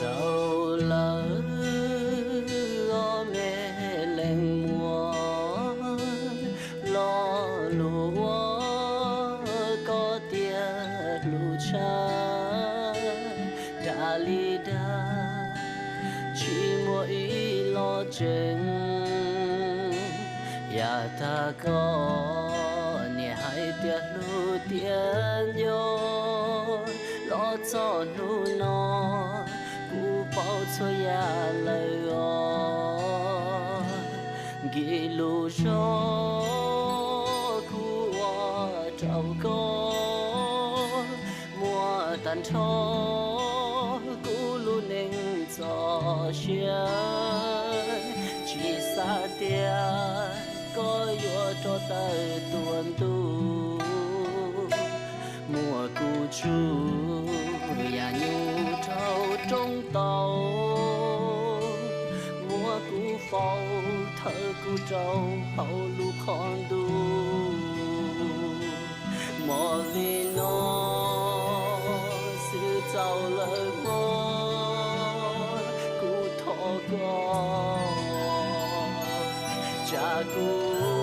走了我没冷我老路我个爹路长达里达去莫一老真呀他个你还跌路点哟老早路喏古包错呀了哟给路上古我找个莫单超古路能做些chỉ xa tia có yo cho ta tuần tu mùa cu chu ya nhu trâu trong tàu mùa cu phao thơ cu trâu hậu lu con du mùa vì nó sự giàu lời mơ cu thọ con cha cu